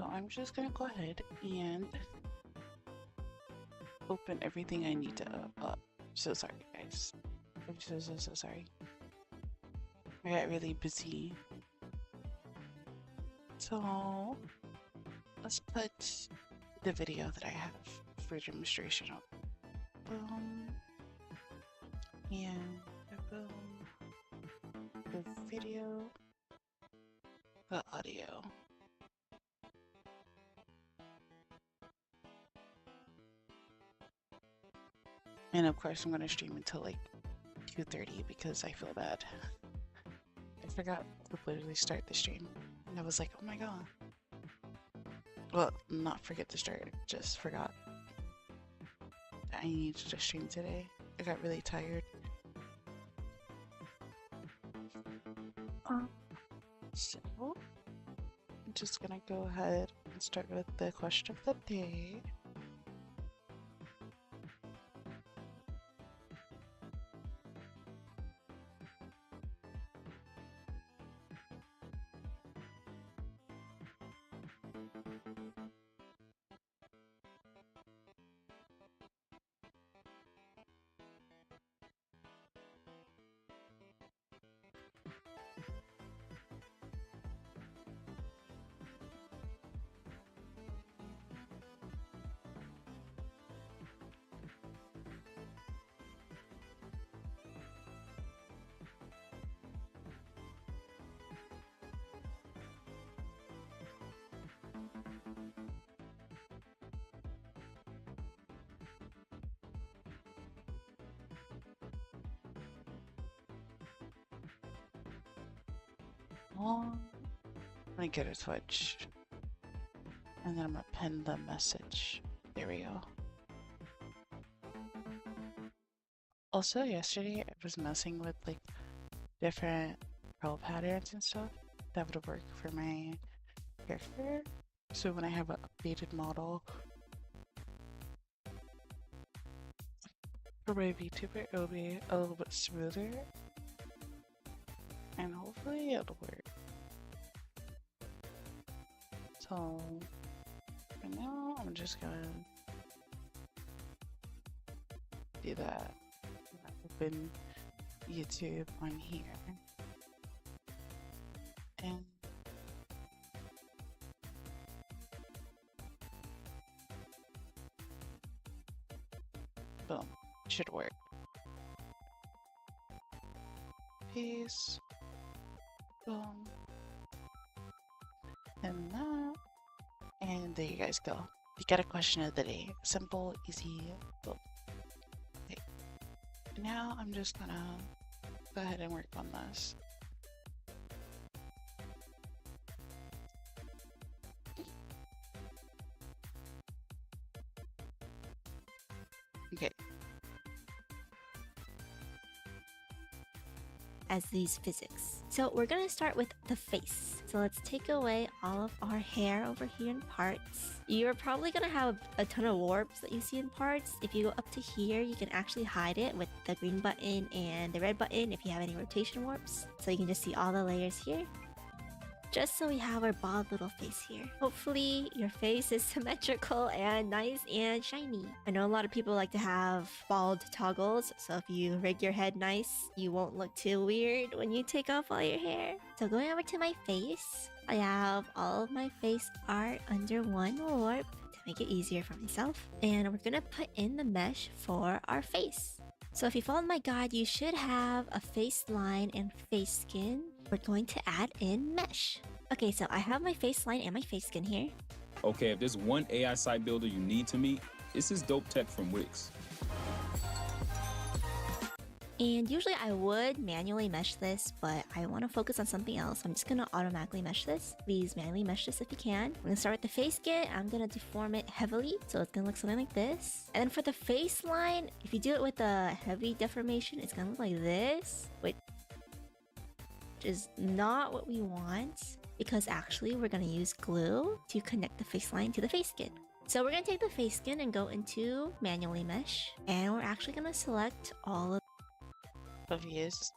So I'm just gonna go ahead and open everything I need to so sorry guys. I'm so sorry. I got really busy. So let's put the video that I have for demonstration up. Boom. And boom. The video. The audio. And of course I'm gonna stream until like 2:30 because I feel bad. I forgot to literally start the stream. And I was like, oh my god. Well, not forget to start, just forgot that I needed to stream today. I got really tired. So, I'm just gonna go ahead and start with the question of the day. I'm gonna get a Twitch. And then I'm gonna pin the message. There we go. Also, yesterday I was messing with like different curl patterns and stuff that would work for my character. So when I have an updated model for my VTuber, it'll be a little bit smoother. And hopefully it'll work. So for now, I'm just gonna do that. Open YouTube on here. And boom, should work. Peace. Boom. And that. And there you guys go. You got a question of the day. Simple, easy, boom. Okay. Now I'm just gonna go ahead and work on this. Okay. As these physics. So we're gonna start with the face. So let's take away all of our hair over here in parts. You're probably gonna have a ton of warps that you see in parts. If you go up to here, you can actually hide it with the green button and the red button if you have any rotation warps. So you can just see all the layers here. Just so we have our bald little face here. Hopefully your face is symmetrical and nice and shiny. I know a lot of people like to have bald toggles, so if you rig your head nice, you won't look too weird when you take off all your hair. So going over to my face, I have all of my face art under one warp to make it easier for myself. And we're gonna put in the mesh for our face. So if you followed my guide, you should have a face line and face skin. We're going to add in mesh. Okay, so I have my face line and my face skin here. Okay, if there's one AI site builder you need to meet, this is Dope Tech from Wix. And usually I would manually mesh this, but I want to focus on something else. I'm just going to automatically mesh this. Please manually mesh this if you can. I'm going to start with the face skin. I'm going to deform it heavily, so it's going to look something like this. And then for the face line, if you do it with a heavy deformation, it's going to look like this, which is not what we want, because actually we're going to use glue to connect the face line to the face skin. So we're going to take the face skin and go into manually mesh, and we're actually going to select all of views.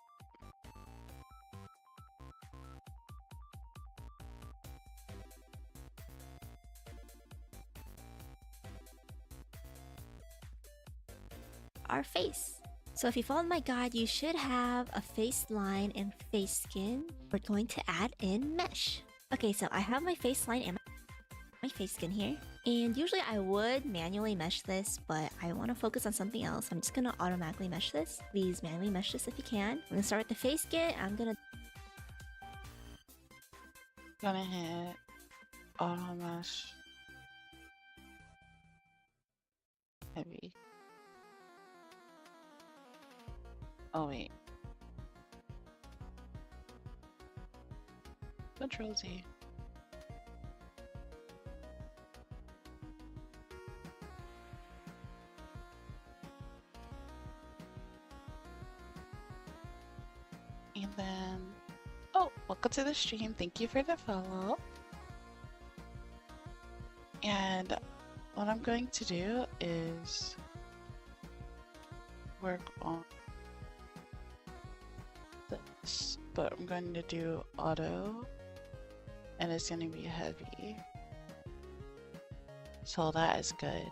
our face. So if you followed my guide, you should have a face line and face skin. We're going to add in mesh. Okay, so I have my face line and my face skin here. And usually I would manually mesh this, but I want to focus on something else. I'm just going to automatically mesh this. Please manually mesh this if you can. I'm going to start with the face skin. I'm going to hit auto mesh heavy. Oh wait. Control Z. And then, oh, welcome to the stream. Thank you for the follow. And what I'm going to do is work on this, but I'm going to do auto, and it's going to be heavy. So that is good.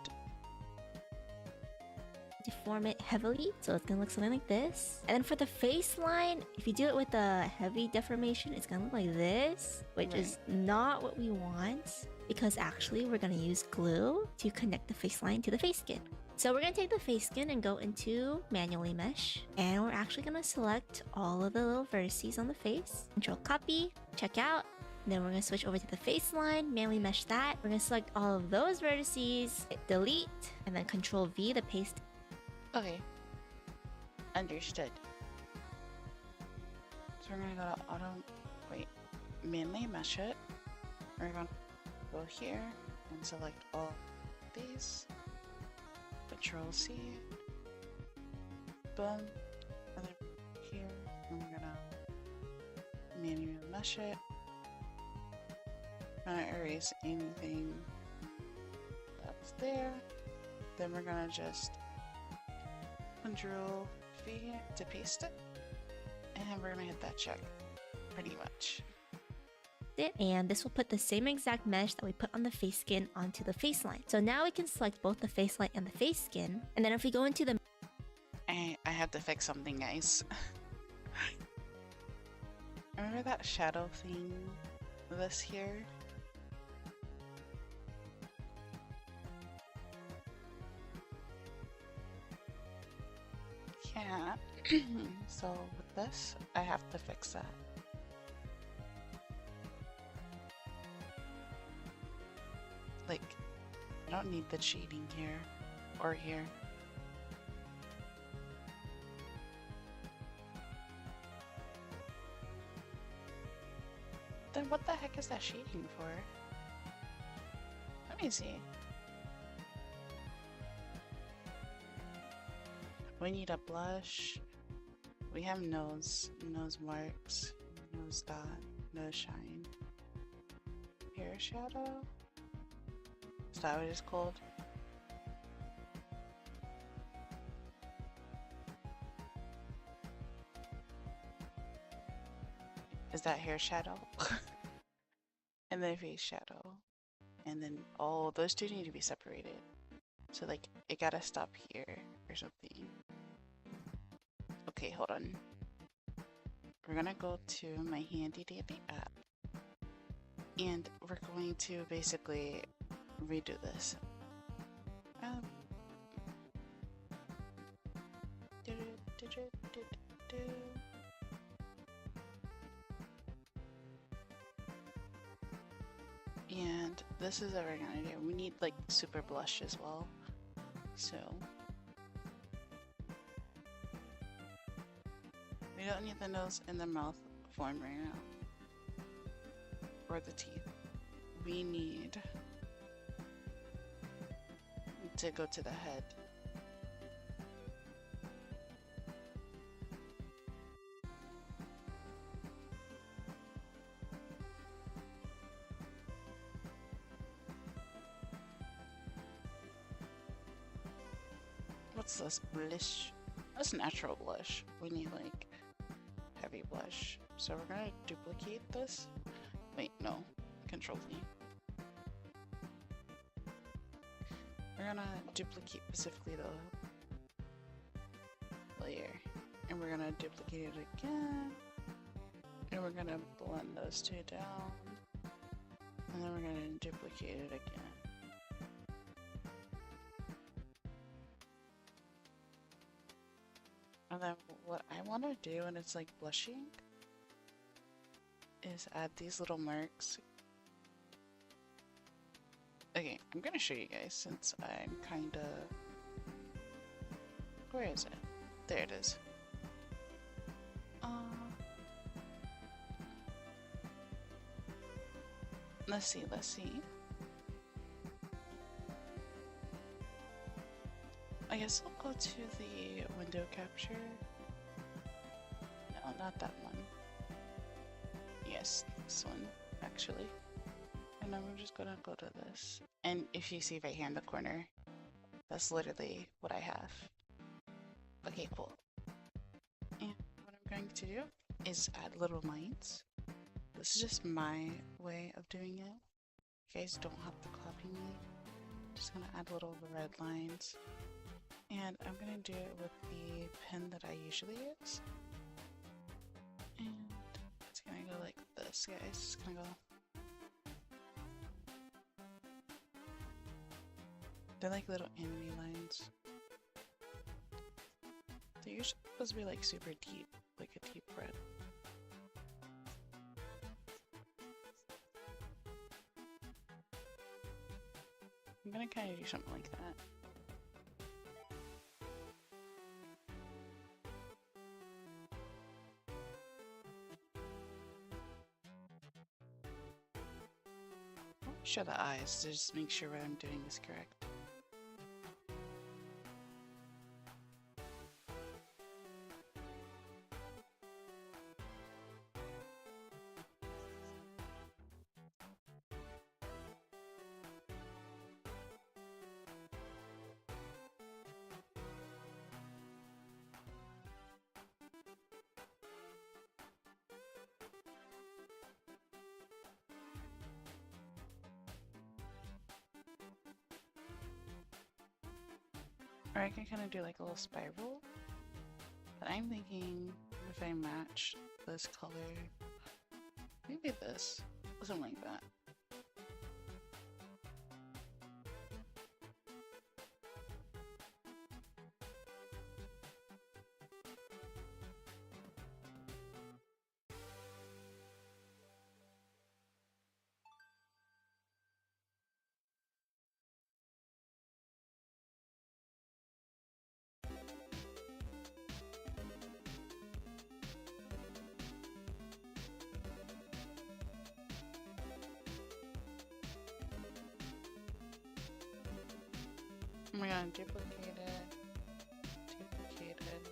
deform it heavily, so it's gonna look something like this. And then for the face line, if you do it with a heavy deformation, it's gonna look like this, which is not what we want, because actually we're gonna use glue to connect the face line to the face skin. So we're gonna take the face skin and go into manually mesh, and we're actually gonna select all of the little vertices on the face. Control copy, check out. Then we're gonna switch over to the face line, manually mesh that. We're gonna select all of those vertices, hit delete, and then Control V to paste. Okay. Understood. So we're gonna go to auto, wait, manually mesh it. We're gonna go here and select all these. Control C. Boom. And then here, and we're gonna manually mesh it. Gonna erase anything that's there. Then we're gonna just Control V to paste it, and we're gonna hit that check. Pretty much. And this will put the same exact mesh that we put on the face skin onto the face line. So now we can select both the face line and the face skin. And then if we go into the I had to fix something, guys. Remember that shadow thing? This here? Can't. So with this, I have to fix that. Like, I don't need the shading here or here. Then what the heck is that shading for? Let me see. We need a blush. We have nose marks, nose dot, nose shine. Hair shadow? Is that what it's called? Is that hair shadow? And then face shadow. And then, oh, those two need to be separated. So like, it gotta stop here or something. Okay, hold on. We're gonna go to my handy dandy app. And we're going to basically redo this. And this is what we're gonna do. We need like super blush as well. So we don't need the nose and the mouth form right now. Or the teeth. We need to go to the head. What's this blush? That's natural blush. We need like heavy blush. So we're gonna duplicate this. Wait, no. Control V. We're gonna duplicate specifically layer. And we're gonna duplicate it again. And we're gonna blend those two down. And then we're gonna duplicate it again. And then what I want to do, and it's like blushing, is add these little marks. Okay, I'm gonna show you guys since I'm kinda... Where is it? There it is. Let's see, let's see. I guess I'll go to the window capture. No, not that one. Yes, this one, actually. And I'm just gonna go to this. And if you see right here in the corner, that's literally what I have. Okay, cool. And what I'm going to do is add little lines. This is just my way of doing it. You guys don't have to copy me. I'm just gonna add little red lines. And I'm gonna do it with the pen that I usually use. And it's gonna go like this, guys. It's gonna go. They're like little anime lines. They're usually supposed to be like super deep, like a deep red. I'm gonna kind of do something like that. Show the eyes to just make sure what I'm doing is correct. Or I can kind of do like a little spiral. But I'm thinking if I match this color, maybe this, something like that. We're gonna duplicate it, duplicate it.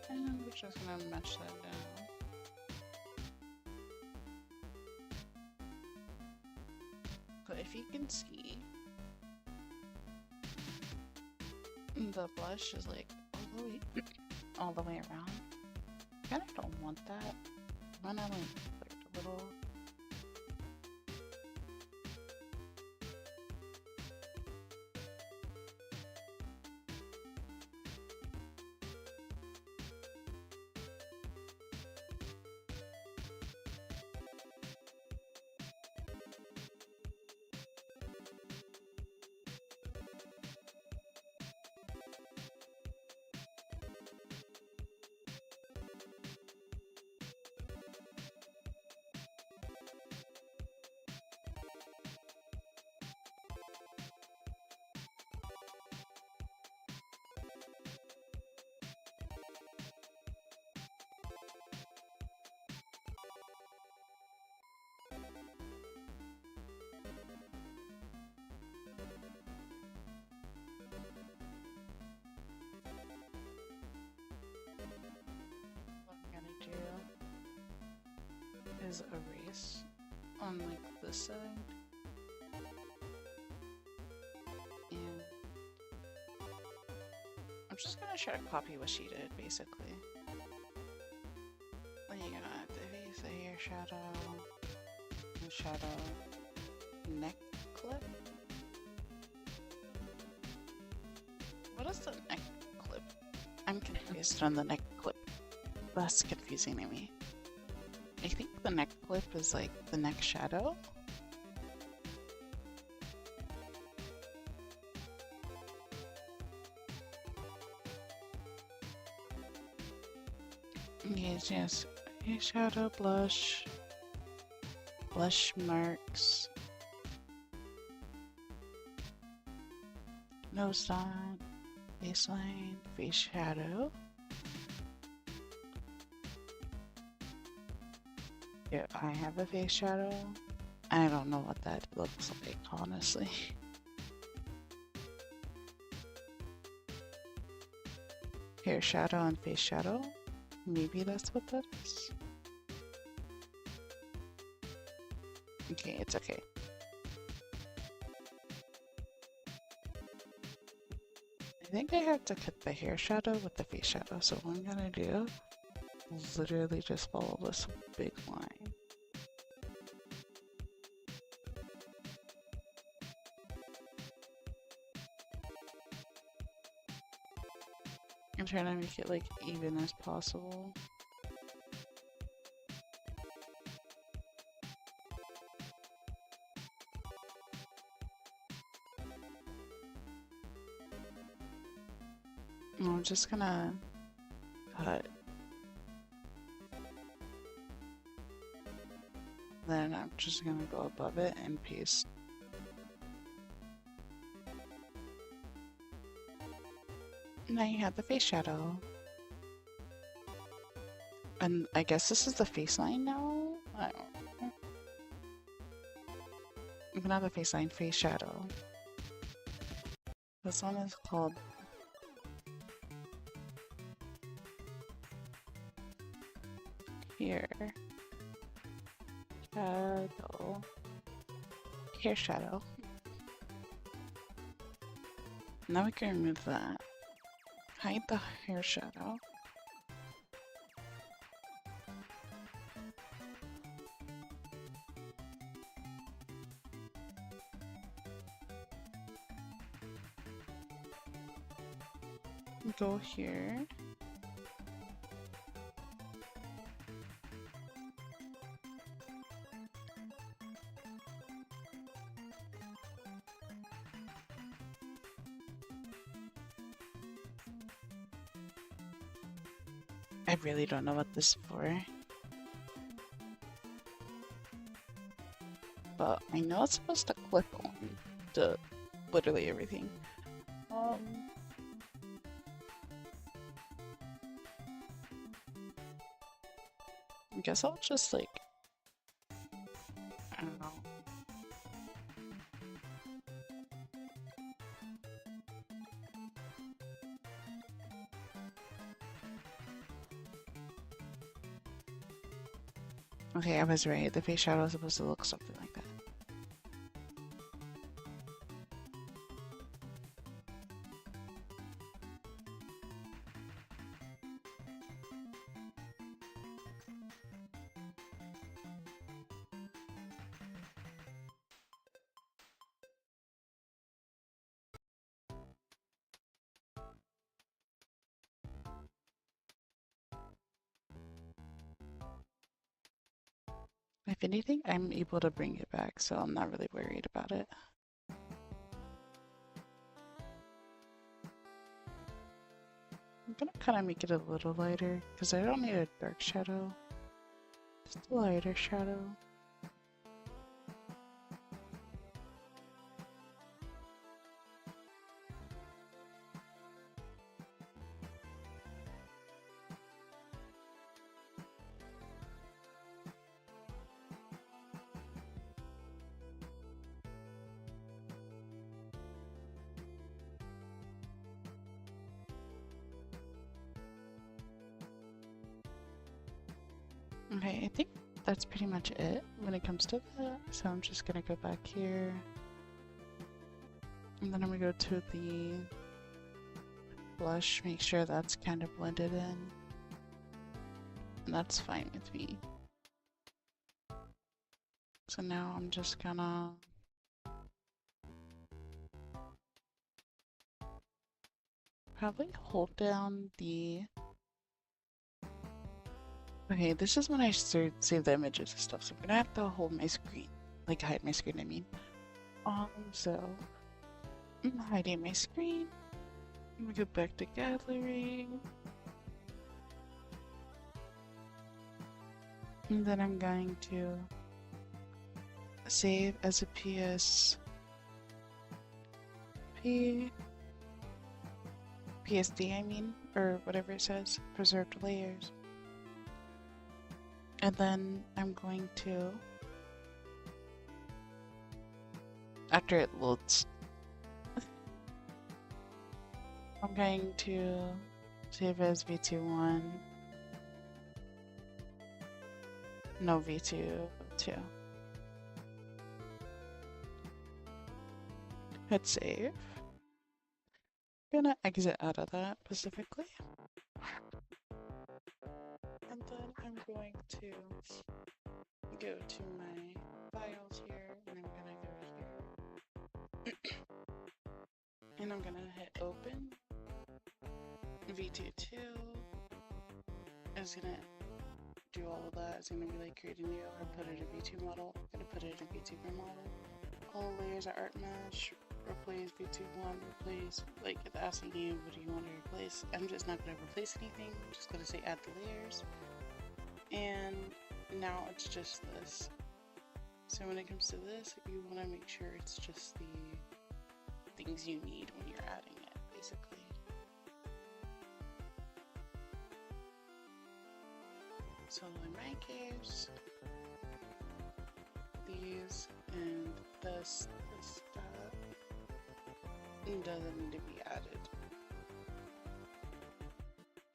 And we're just gonna mesh that down. But if you can see, the blush is like all the way around. I kind of don't want that. I wanna like put a little. Is erase on like this side, and I'm just gonna try to copy what she did basically. Then you got the face, the hair shadow, neck clip. What is the neck clip? I'm confused on the neck clip. That's confusing to me. I think the neck clip is like the neck shadow. Yes. Shadow, blush marks, nose line, baseline, face shadow. Yeah, I have a face shadow. I don't know what that looks like, honestly. Hair shadow and face shadow. Maybe that's what that is. Okay, it's okay. I think I have to cut the hair shadow with the face shadow, so what I'm gonna do is literally just follow this big line. I'm trying to make it like even as possible. I'm just gonna cut. Then I'm just gonna go above it and paste. Now you have the face shadow. And I guess this is the face line now? I don't know. I'm gonna have a face line, face shadow. This one is called here. Shadow. Hair shadow. Now we can remove that. Hide the hair shadow. Go here. I really don't know what this is for. But I know it's supposed to clip on to literally everything. I guess I'll just like, I don't know. Okay, I was right. The face shadow is supposed to look something like that. If anything, I'm able to bring it back, so I'm not really worried about it. I'm gonna kind of make it a little lighter, because I don't need a dark shadow. Just a lighter shadow. Okay, I think that's pretty much it when it comes to that. So I'm just gonna go back here. And then I'm gonna go to the blush, make sure that's kind of blended in. And that's fine with me. So now I'm just gonna probably hold down the... Okay, this is when I save the images and stuff, so I'm gonna have to hold my screen. Like hide my screen, I mean. So I'm hiding my screen. I'm gonna go back to gallery. And then I'm going to save as a PSD, I mean, or whatever it says, preserved layers. And then I'm going to, after it loads, I'm going to save as V21. No, V22. Hit save. Gonna exit out of that specifically. And then I'm going to go to my files here, and I'm gonna go here. And I'm gonna hit open. V22 is gonna do all of that. It's gonna be like create a new or put it in V2 model. I'm gonna put it in Vtuber model. All layers are art mesh. Replace V21. Replace, like it's asking you what do you want to replace. I'm just not gonna replace anything. I'm just gonna say add the layers. And now it's just this. So when it comes to this, you want to make sure it's just the things you need when you're adding it, basically. So in my case, these and this stuff doesn't need to be added.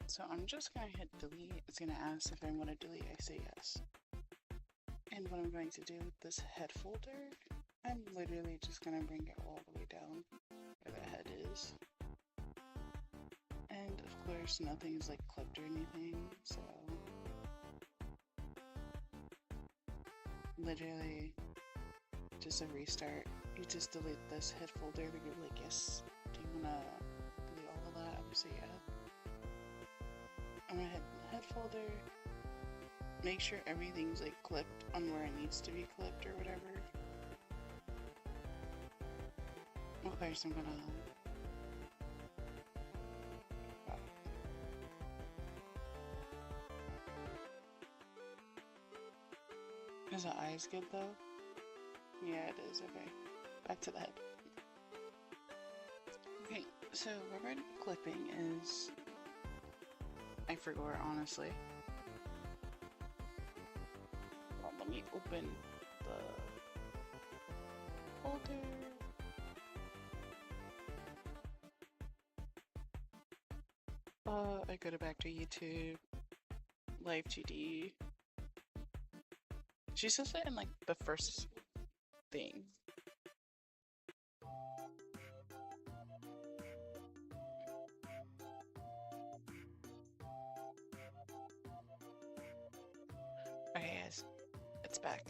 So I'm just going to hit delete. It's going to ask if I want to delete. I say yes. And what I'm going to do with this head folder, I'm literally just going to bring it all the way down where the head is. And of course nothing is like clipped or anything, so literally just a restart. You just delete this head folder, you're like, yes, do you want to delete all of that? I'm gonna say yeah. I'm gonna hit the head folder, make sure everything's like clipped on where it needs to be clipped or whatever. Well, first I'm gonna Is the eyes good though? Yeah, it is. Okay, back to the head. Okay, so what we're clipping is... I forgot, honestly. Well, let me open the folder. I go to back to YouTube, Live 2D. She says it in like the first thing. Okay guys, it's back.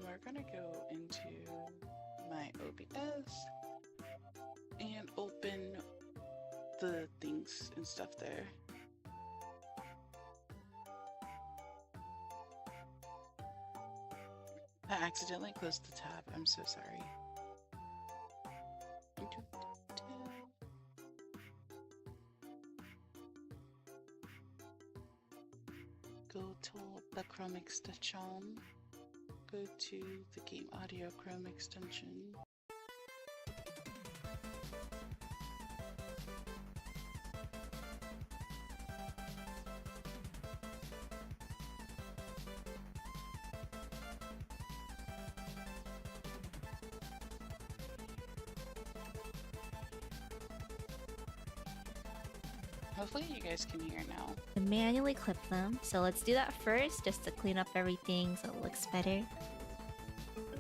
We're gonna go into my OBS and open the things and stuff there. I accidentally closed the tab. I'm so sorry. Go to the Chrome extension. Go to the Game Audio Chrome extension. Hopefully you guys can hear now. Manually clip them. So let's do that first, just to clean up everything so it looks better.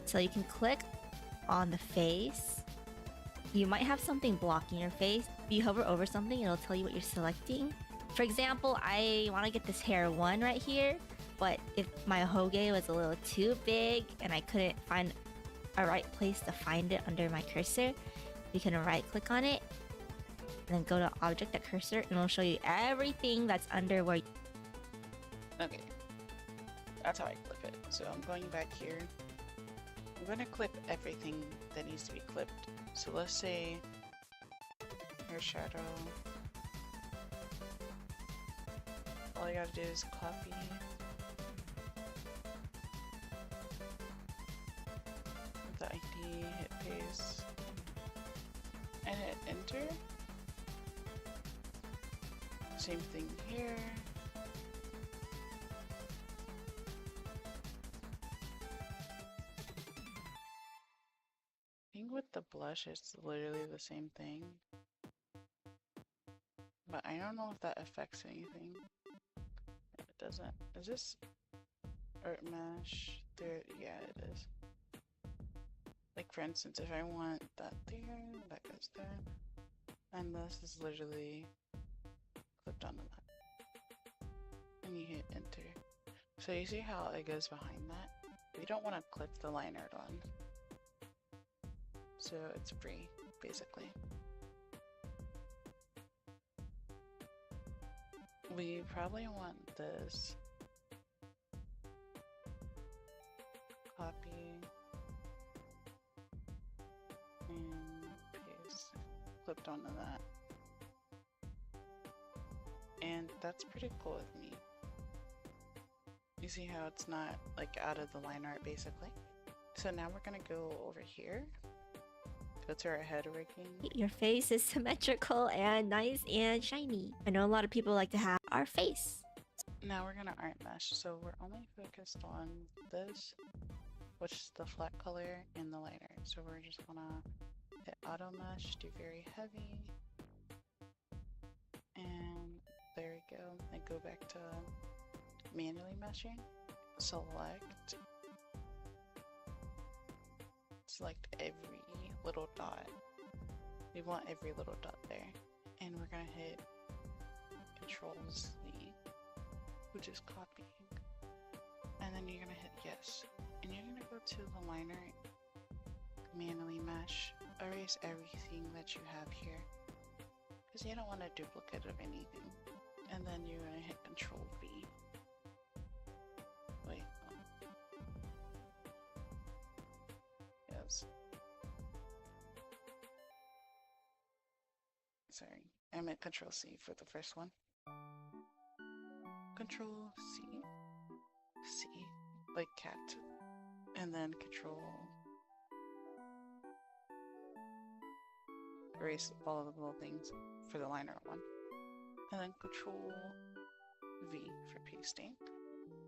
So you can click on the face. You might have something blocking your face. If you hover over something, it'll tell you what you're selecting. For example, I want to get this hair one right here. But if my hoge was a little too big and I couldn't find a right place to find it under my cursor, you can right click on it and then go to object at cursor and it'll show you everything that's under where. Okay, that's how I clip it. So I'm going back here. I'm going to clip everything that needs to be clipped. So let's say hair shadow. All you gotta do is copy. The ID, hit paste, and hit enter. Same thing here. I think with the blush, it's literally the same thing. But I don't know if that affects anything. It doesn't. Is this art mesh? There, yeah, it is. Like for instance, if I want that there, that goes there. And this is literally clipped onto that. And you hit enter. So you see how it goes behind that? We don't want to clip the line art on. So it's free, basically. We probably want this. Copy. And paste. Clipped onto that. And that's pretty cool with me. You see how it's not like out of the line art basically? So now we're gonna go over here. Go to our head rigging. Your face is symmetrical and nice and shiny. I know a lot of people like to have our face. Now we're gonna art mesh. So we're only focused on this, which is the flat color and the lighter. So we're just gonna hit auto mesh, do very heavy. And there we go. And go back to manually meshing. Select every little dot. We want every little dot there. And we're gonna hit Control Z, which is copying. And then you're gonna hit yes. And you're gonna go to the liner, manually mesh, erase everything that you have here. Because you don't want a duplicate of anything. And then you're gonna hit Control V. Wait. Yes. Sorry, I meant Control C for the first one. Control C. C. Like cat. And then Control. Erase all of the little things for the liner one. And then Control V for pasting.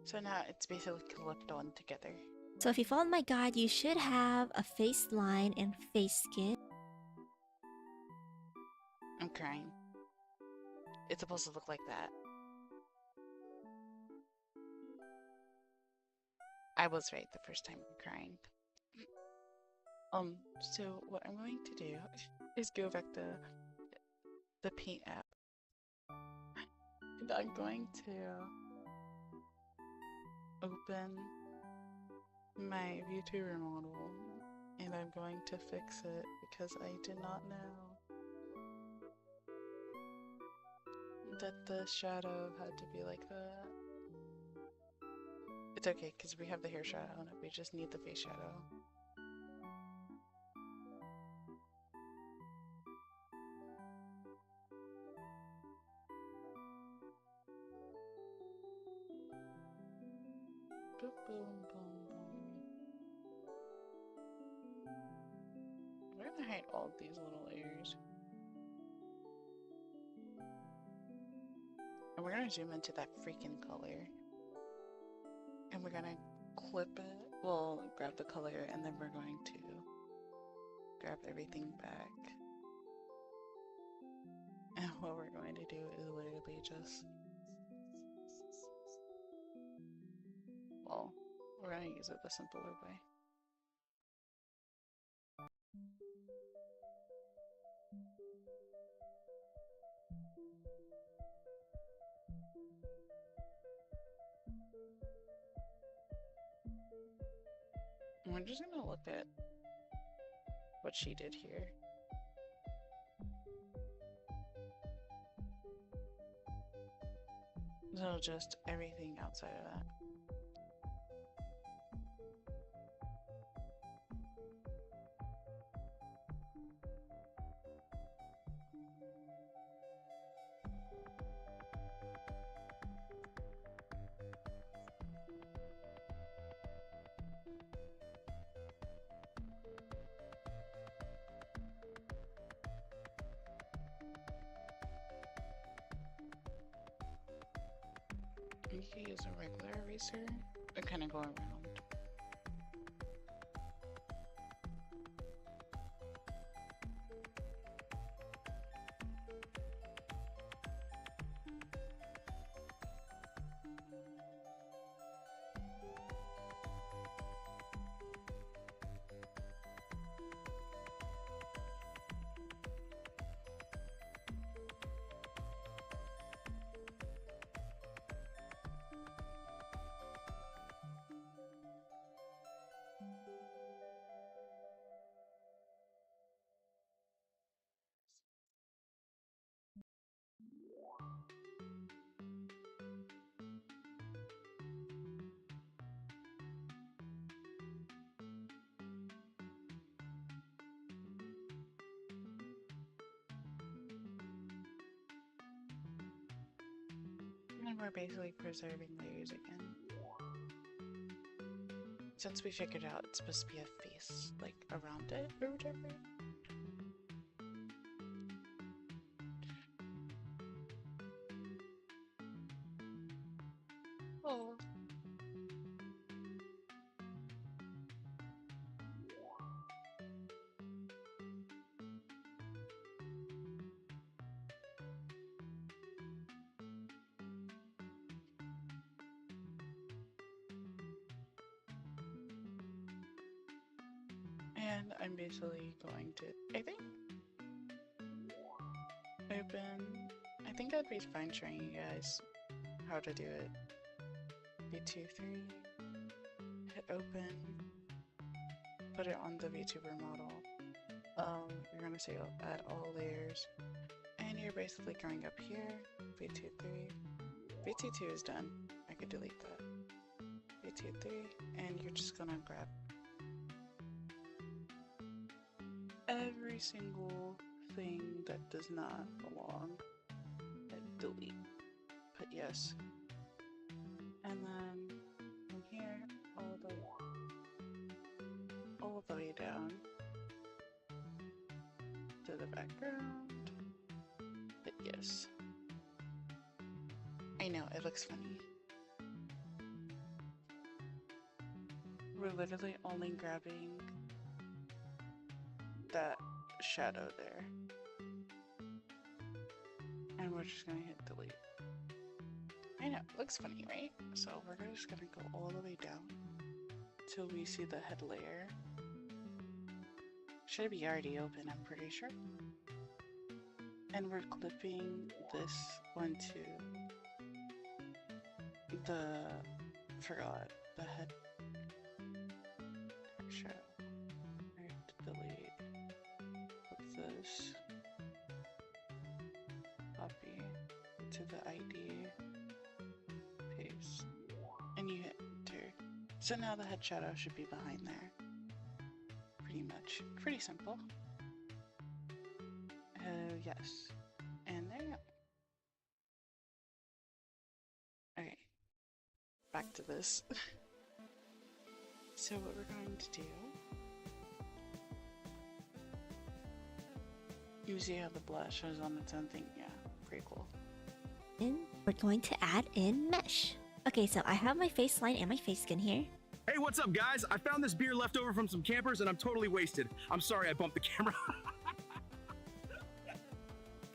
So now it's basically clipped on together. So if you followed my guide, you should have a face line and face skin. I'm crying. It's supposed to look like that. I was right the first time I'm crying. So what I'm going to do is go back to the paint app. And I'm going to open my Vtuber model and I'm going to fix it because I did not know that the shadow had to be like that. It's okay because we have the hair shadow on it, we just need the face shadow. Boom, boom, boom, boom. We're gonna hide all these little layers. And we're gonna zoom into that freaking color. And we're gonna clip it. We'll grab the color and then we're going to grab everything back. And what we're going to do is literally just... Well, we're gonna use it the simpler way. we're just gonna look at what she did here. So just everything outside of that. You can use a regular eraser to kind of go around. And we're basically preserving layers again. Since we figured out it's supposed to be a face, like, around it or whatever. Oh. And I'm basically going to, I think I'd be fine showing you guys how to do it. V2-3, hit open, put it on the VTuber model. You're gonna say add all layers, and you're basically going up here, V2-3, V2-2 is done, I could delete that, V2-3, and you're just gonna grab every single thing that does not belong and delete. Put yes. And then from here all the way down to the background. Put yes. I know, it looks funny. We're literally only grabbing that shadow there, and we're just gonna hit delete. I know, it looks funny, right? So we're just gonna go all the way down till we see the head layer. Should be already open, I'm pretty sure. And we're clipping this onto the head shadow. Delete. This, copy to the ID, paste, and you hit enter. So now the head shadow should be behind there. Pretty much. Pretty simple. Yes. And there you go. Okay. Back to this. So what we're going to do, you see how the blush is on its own thing? Yeah, pretty cool. And we're going to add in mesh. Okay, so I have my face line and my face skin here. Hey, what's up, guys? I found this beer left over from some campers and I'm totally wasted. I'm sorry I bumped the camera.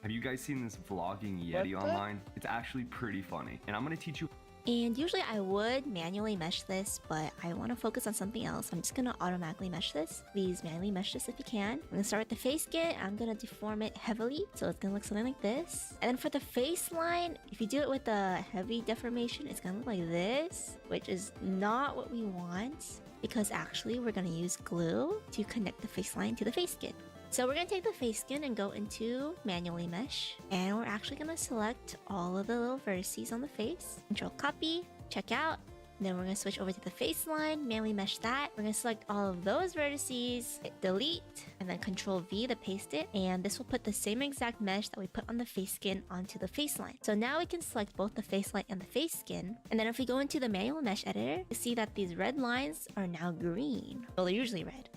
Have you guys seen this vlogging Yeti online? It's actually pretty funny. And I'm gonna teach you. And usually I would manually mesh this, but I want to focus on something else. I'm just going to automatically mesh this. Please manually mesh this if you can. I'm going to start with the face skin. I'm going to deform it heavily. So it's going to look something like this. And then for the face line, if you do it with a heavy deformation, it's going to look like this, which is not what we want. because actually we're going to use glue to connect the face line to the face skin. So we're going to take the face skin and go into manually mesh, and we're actually going to select all of the little vertices on the face. Control copy, check out. Then we're going to switch over to the face line, manually mesh that. We're going to select all of those vertices, hit delete, and then Control V to paste it. And this will put the same exact mesh that we put on the face skin onto the face line. So now we can select both the face line and the face skin. And then if we go into the manual mesh editor, you see that these red lines are now green. Well, they're usually red.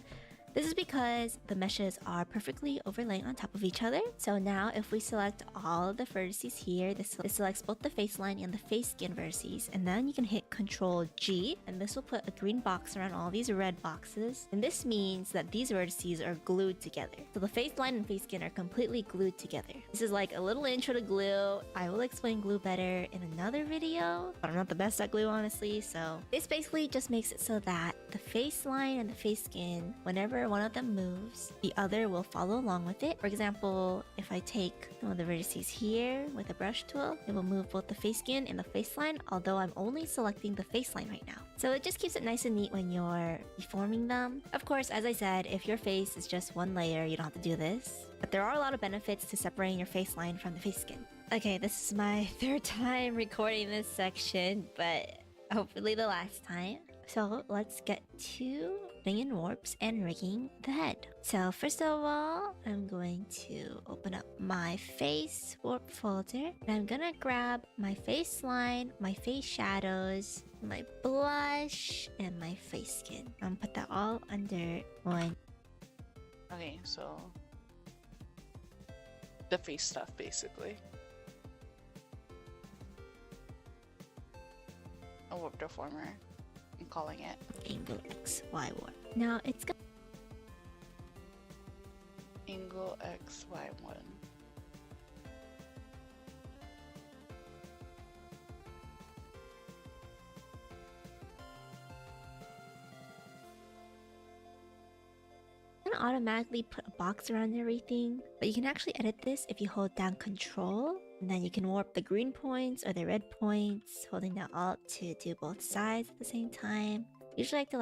This is because the meshes are perfectly overlaying on top of each other. So now if we select all of the vertices here, this selects both the face line and the face skin vertices. And then you can hit Control G, and this will put a green box around all these red boxes. And this means that these vertices are glued together. So the face line and face skin are completely glued together. This is like a little intro to glue. I will explain glue better in another video, but I'm not the best at glue, honestly. So this basically just makes it so that the face line and the face skin, whenever one of them moves, the other will follow along with it. For example, if I take some of the vertices here with a brush tool, it will move both the face skin and the face line, although I'm only selecting the face line right now. So it just keeps it nice and neat when you're deforming them. Of course, as I said, if your face is just one layer, you don't have to do this. But there are a lot of benefits to separating your face line from the face skin. Okay, this is my third time recording this section, but hopefully the last time. So let's get to putting in warps and rigging the head. So first of all, I'm going to open up my face warp folder, and I'm gonna grab my face line, my face shadows, my blush, and my face skin. I'm gonna put that all under one. Okay, so the face stuff basically. A warp deformer, I'm calling it. Angle X, Y warp. Now it's gonna Angle X, Y, 1. automatically put a box around everything, but you can actually edit this if you hold down Control, and then you can warp the green points or the red points, holding down Alt to do both sides at the same time. Usually I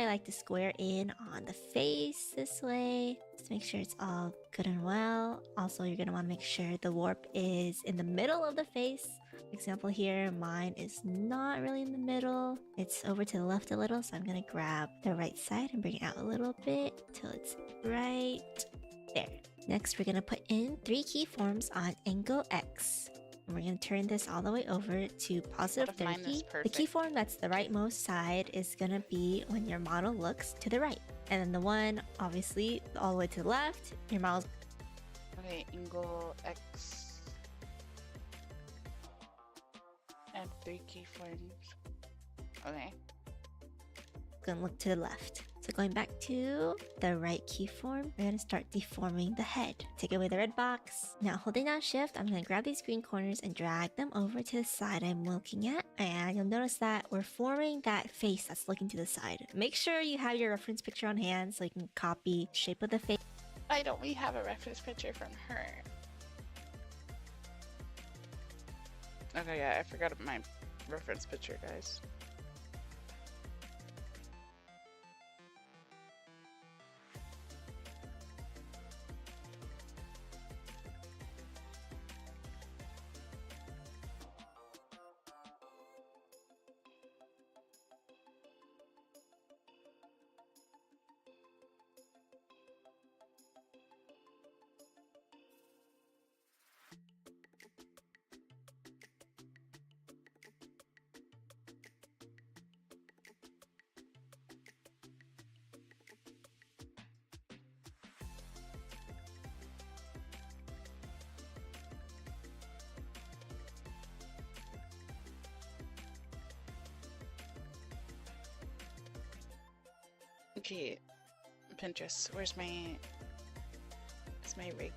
like to square in on the face this way, just to make sure it's all good and well. Also, you're gonna want to make sure the warp is in the middle of the face. For example here, mine is not really in the middle. It's over to the left a little, so I'm gonna grab the right side and bring it out a little bit till it's right there. Next, we're gonna put in 3 keyforms on angle X. And we're gonna turn this all the way over to positive 30. The keyform that's the rightmost side is gonna be when your model looks to the right. And then the one, obviously, all the way to the left, your model's... Okay, angle X. And 3 keyframes. Okay. gonna look to the left. So going back to the right keyform, we're gonna start deforming the head. Take away the red box. Now holding down shift, I'm gonna grab these green corners and drag them over to the side I'm looking at. And you'll notice that we're forming that face that's looking to the side. Make sure you have your reference picture on hand so you can copy the shape of the face. Why don't we have a reference picture from her? Okay, yeah, I forgot my reference picture, guys. Okay, Pinterest, where's my rig?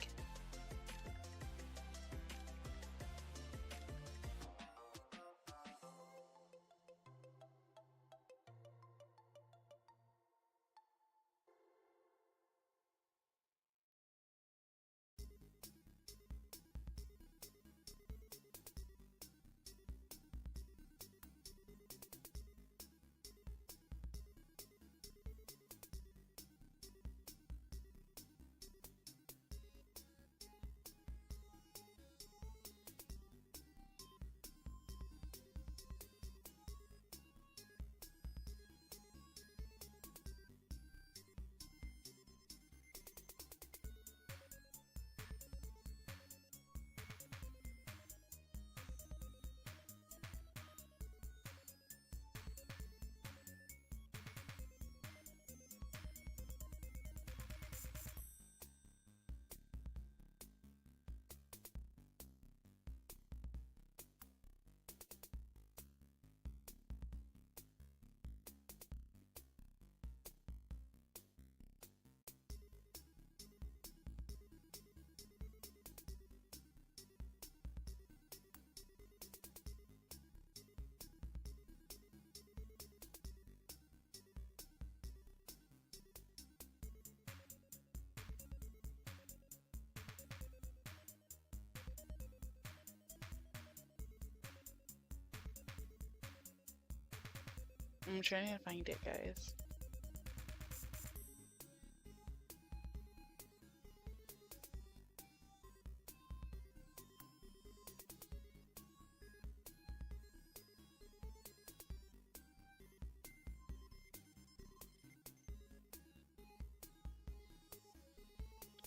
I'm trying to find it, guys.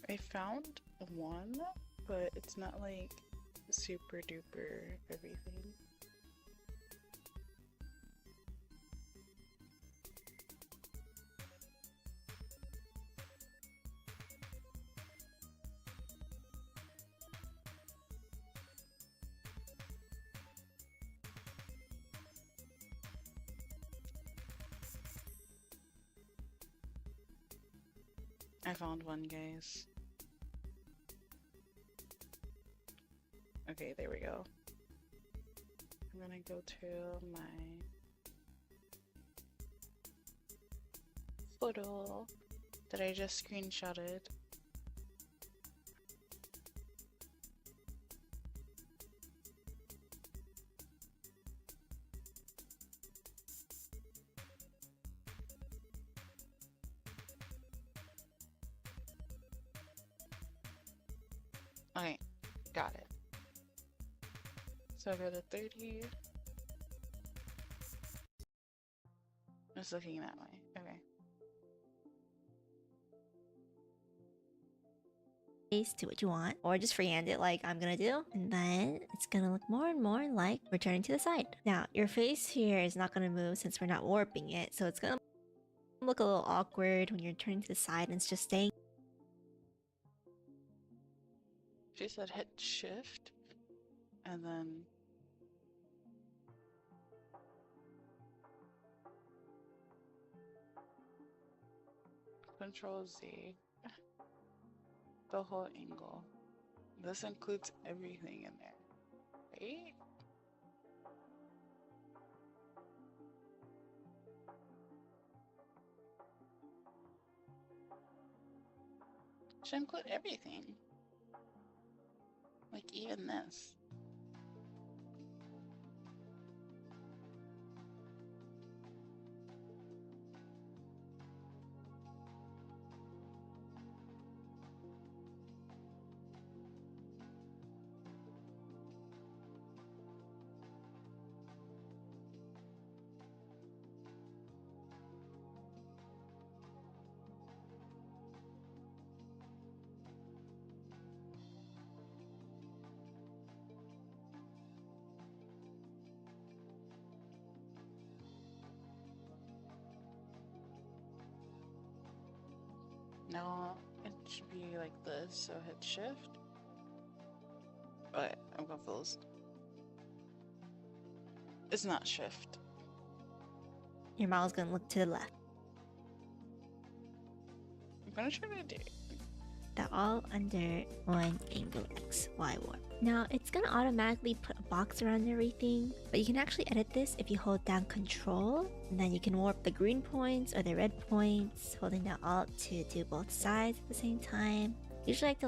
I found one, but it's not like super duper everything. I found one, guys. Okay, there we go. I'm gonna go to my photo that I just screenshotted. Okay, got it. So I go to 30. Just looking that way. Okay. To what you want, or just freehand it like I'm gonna do, and then it's gonna look more and more like we're turning to the side. Now your face here is not gonna move since we're not warping it, so it's gonna look a little awkward when you're turning to the side and it's just staying. She said hit shift and then Control Z. The whole angle. This includes everything in there, right? Should include everything. Like even this. No, it should be like this, so hit shift. But I'm confused. It's not shift. Your mouse is gonna look to the left. I'm gonna try to do it. That all under one angle X, Y warp. Now it's gonna automatically put a box around everything, but you can actually edit this if you hold down Control, and then you can warp the green points or the red points, holding down Alt to do both sides at the same time. Usually I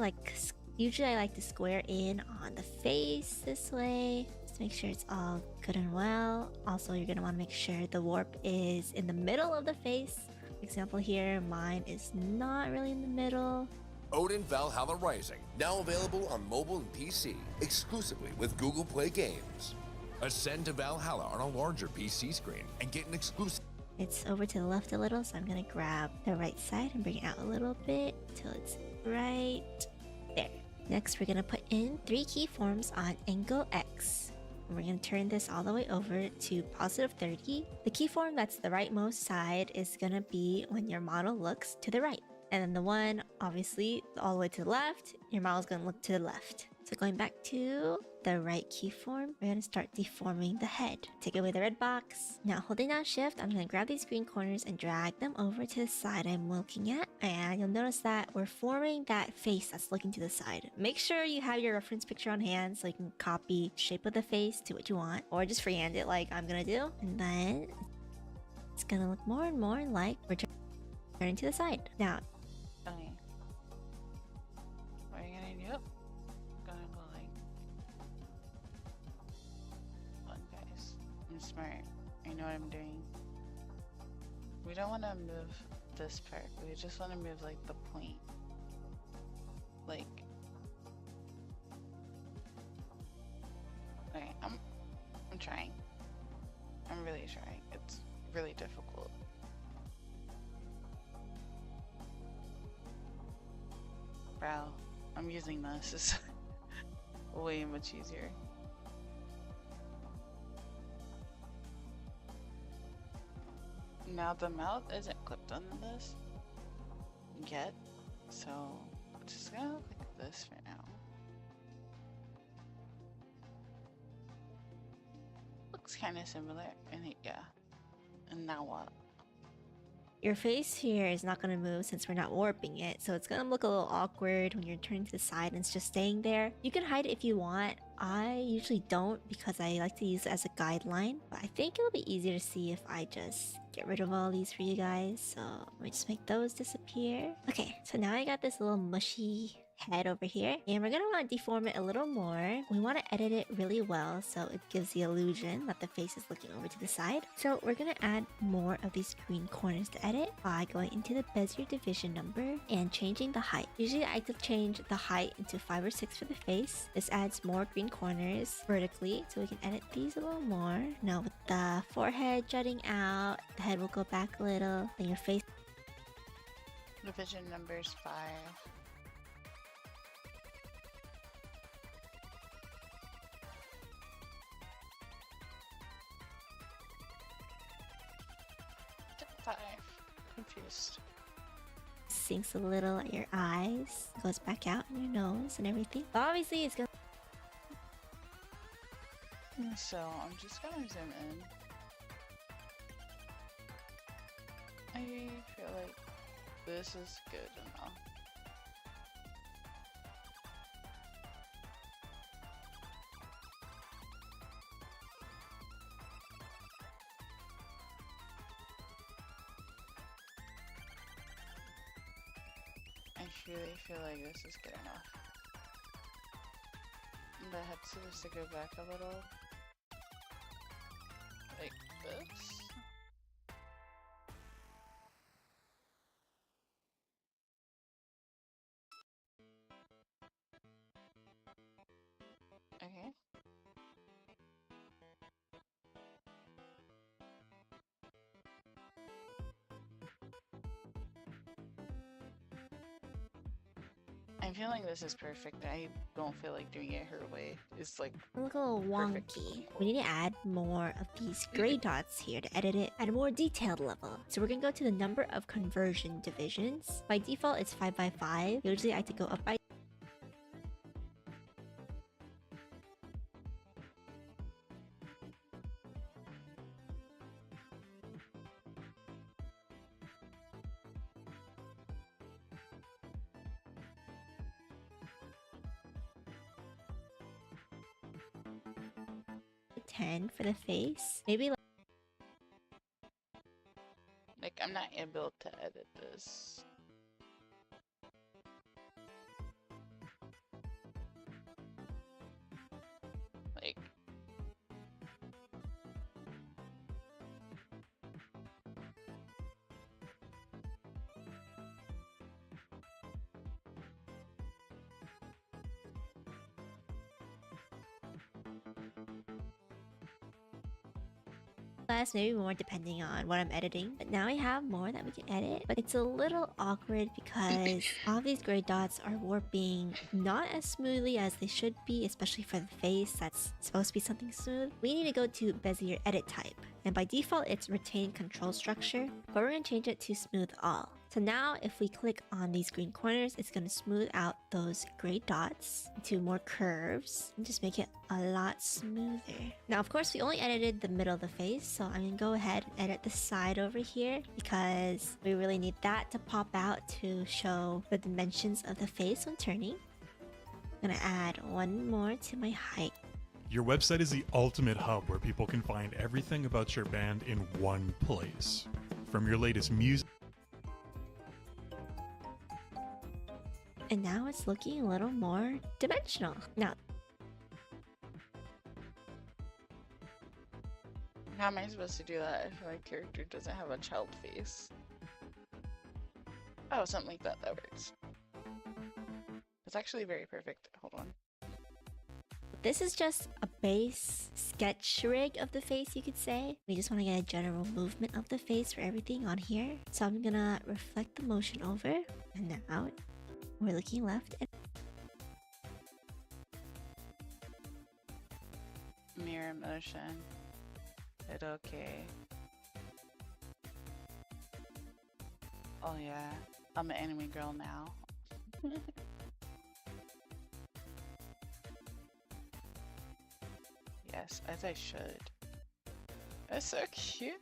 like to square in on the face this way, just to make sure it's all good and well. Also, you're gonna want to make sure the warp is in the middle of the face. For example, here mine is not really in the middle. Odin Valhalla Rising, now available on mobile and PC, exclusively with Google Play Games. Ascend to Valhalla on a larger PC screen and get an exclusive... It's over to the left a little, so I'm gonna grab the right side and bring it out a little bit till it's right there. Next, we're gonna put in 3 keyforms on angle X. And we're gonna turn this all the way over to positive 30. The keyform that's the rightmost side is gonna be when your model looks to the right. And then the one, obviously, all the way to the left, your model's gonna look to the left. So going back to the right keyform, we're gonna start deforming the head. Take away the red box. Now holding down shift, I'm gonna grab these green corners and drag them over to the side I'm looking at. And you'll notice that we're forming that face that's looking to the side. Make sure you have your reference picture on hand so you can copy the shape of the face to what you want. Or just freehand it like I'm gonna do. And then it's gonna look more and more like we're turning to the side. Now, Okay. What are you gonna do? Gonna go like one, guys. I'm smart. I know what I'm doing. don't want to move this part. We just want to move like the point. Like, okay, I'm trying. I'm really trying. It's really difficult. Wow, I'm using this. It's way much easier. Now the mouth isn't clipped on this yet, so I'm just gonna look like this for now. Looks kind of similar, and yeah. And now what? Your face here is not going to move since we're not warping it, so it's going to look a little awkward when you're turning to the side and it's just staying there. You can hide it if you want. I usually don't because I like to use it as a guideline, but I think it'll be easier to see if I just get rid of all these for you guys. So let me just make those disappear. Okay, so now I got this little mushy head over here, and we're gonna want to deform it a little more. We want to edit it really well so it gives the illusion that the face is looking over to the side. So we're gonna add more of these green corners to edit by going into the Bezier division number and changing the height. Usually I like to change the height into 5 or 6 for the face. This adds more green corners vertically, so we can edit these a little more. Now with the forehead jutting out, the head will go back a little, then your face. Division numbers 5. Confused. Sinks a little at your eyes, goes back out in your nose and everything. But obviously it's gonna. So I'm just gonna zoom in. I feel like this is good enough. I really feel like this is good enough. The head's supposed to go back a little. Like this. Okay. I'm feeling this is perfect. I don't feel like doing it her way. It's like Look a little perfect. wonky. We need to add more of these gray dots here to edit it at a more detailed level. So we're gonna go to the number of conversion divisions. By default, it's 5 by 5. Usually I like to go up by. For the face. Maybe Like I'm not able to edit this. Like less, maybe more depending on what I'm editing. But now we have more that we can edit. But it's a little awkward because all of these gray dots are warping not as smoothly as they should be, especially for the face that's supposed to be something smooth. We need to go to Bezier edit type. And by default, it's retain control structure, but we're gonna change it to smooth all. So now if we click on these green corners, it's gonna smooth out those gray dots into more curves and just make it a lot smoother. Now, of course, we only edited the middle of the face, so I'm gonna go ahead and edit the side over here because we really need that to pop out to show the dimensions of the face when turning. I'm gonna add one more to my height. Your website is the ultimate hub where people can find everything about your band in one place. From your latest music. And now it's looking a little more dimensional. Now How am I supposed to do that if my character doesn't have a child face? Oh, something like that. That works. It's actually very perfect. Hold on. This is just a base sketch rig of the face, you could say. We just want to get a general movement of the face for everything on here. So I'm gonna reflect the motion over, and now we're looking left. And Mirror motion. Hit okay. Oh yeah, I'm an anime girl now. Yes, as I should. That's so cute.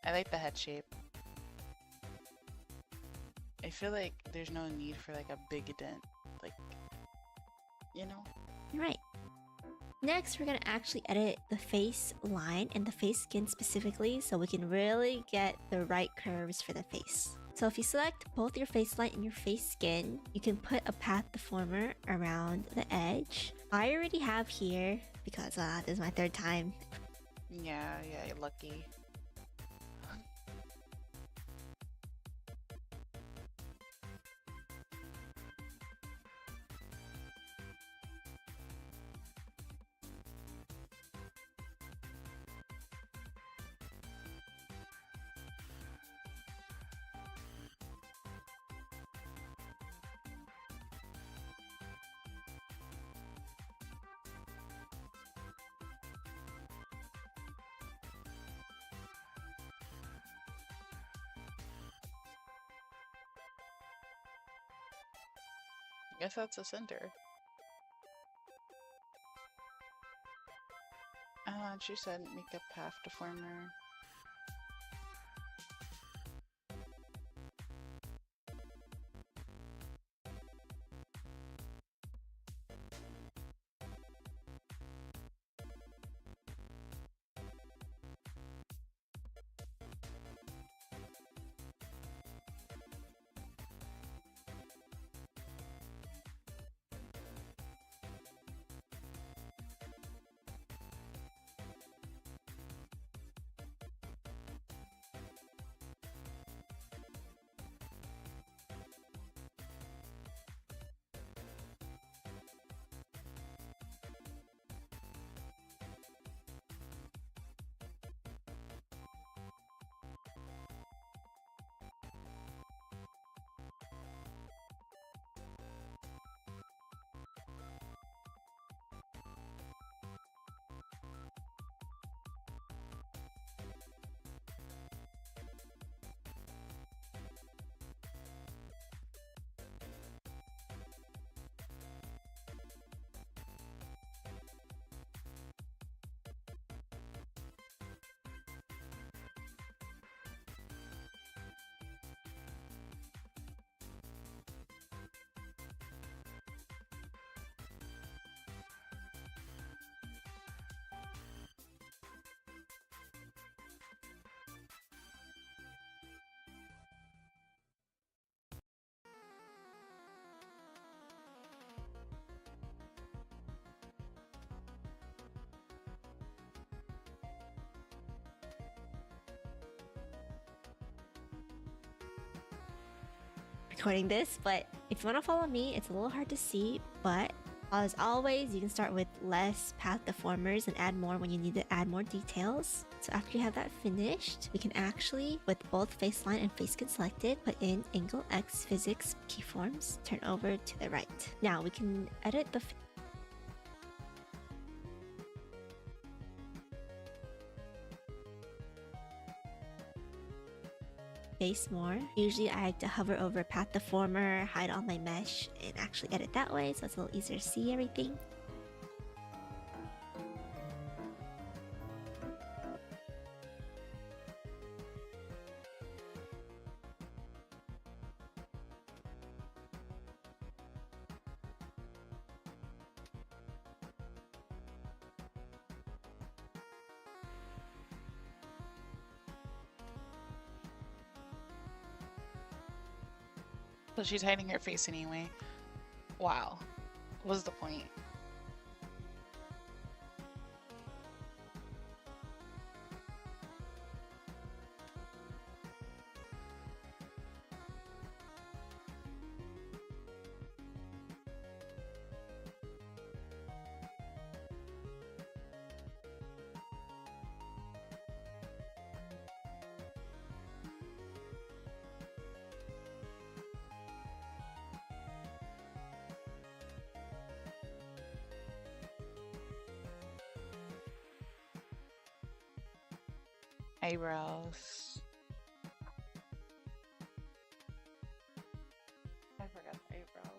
I like the head shape. I feel like there's no need for like a big dent, like, you know? you're right. Next, we're gonna actually edit the face line and the face skin specifically so we can really get the right curves for the face. So if you select both your face line and your face skin, you can put a path deformer around the edge. I already have here because this is my third time. Yeah, you're lucky. I guess that's the center. She said make a path deformer. Recording this, but if you want to follow me, it's a little hard to see, but as always, you can start with less path deformers and add more when you need to add more details. So after you have that finished, we can actually, with both face line and face skin selected, put in angle X physics keyforms, turn over to the right. Now we can edit the face more. Usually I like to hover over path deformer, hide all my mesh, and actually edit that way so it's a little easier to see everything. So she's hiding her face anyway. Wow. What's the point? Eyebrows. I forgot the eyebrows.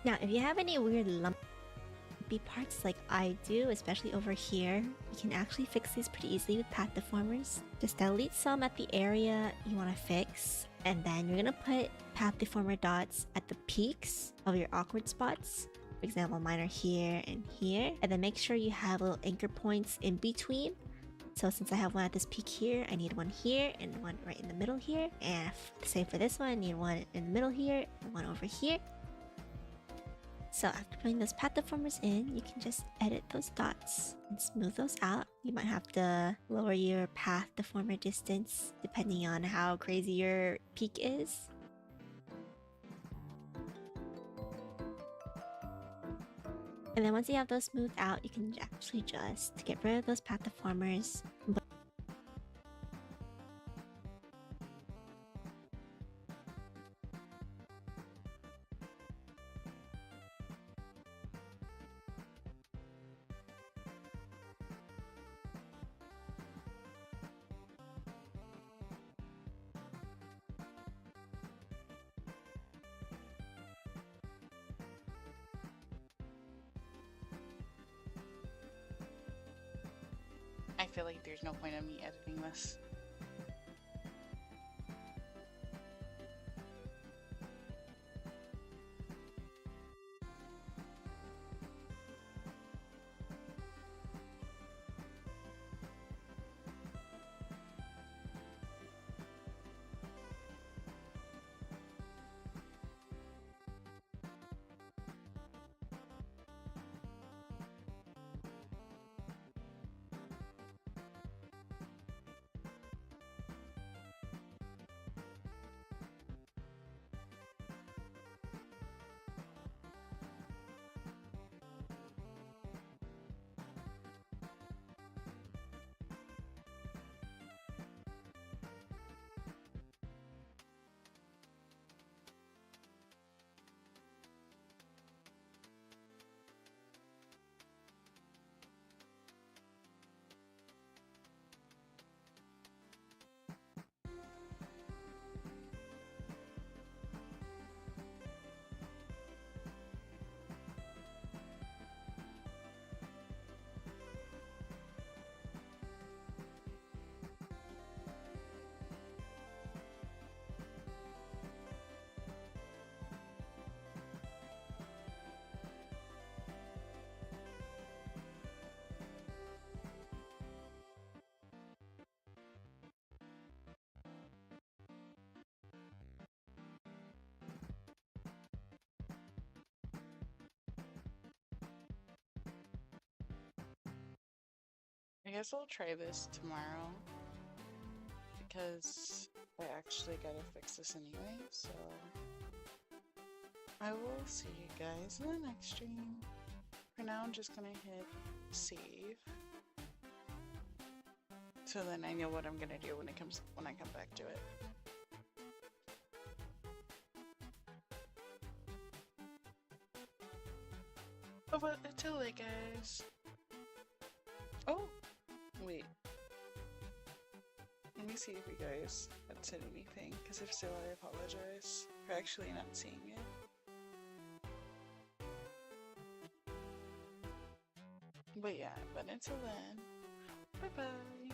Now, if you have any weird lumpy parts like I do, especially over here, you can actually fix these pretty easily with path deformers. Just delete some at the area you want to fix, and then you're gonna put path deformer dots at the peaks of your awkward spots. For example, mine are here and here, and then make sure you have little anchor points in between. So since I have one at this peak here, I need one here and one right in the middle here. And same for this one, I need one in the middle here and one over here. So after putting those path deformers in, you can just edit those dots and smooth those out. You might have to lower your path deformer distance depending on how crazy your peak is. And then once you have those smoothed out, you can actually just get rid of those path deformers. I feel like there's no point in me editing this. I guess I'll try this tomorrow because I actually gotta fix this anyway, so I will see you guys in the next stream. For now, I'm just gonna hit save, so then I know what I'm gonna do when I come back to it. Oh, but until then, guys. Oh, wait. Let me see if you guys had said anything, because if so, I apologize for actually not seeing it. But yeah, but until then, bye bye.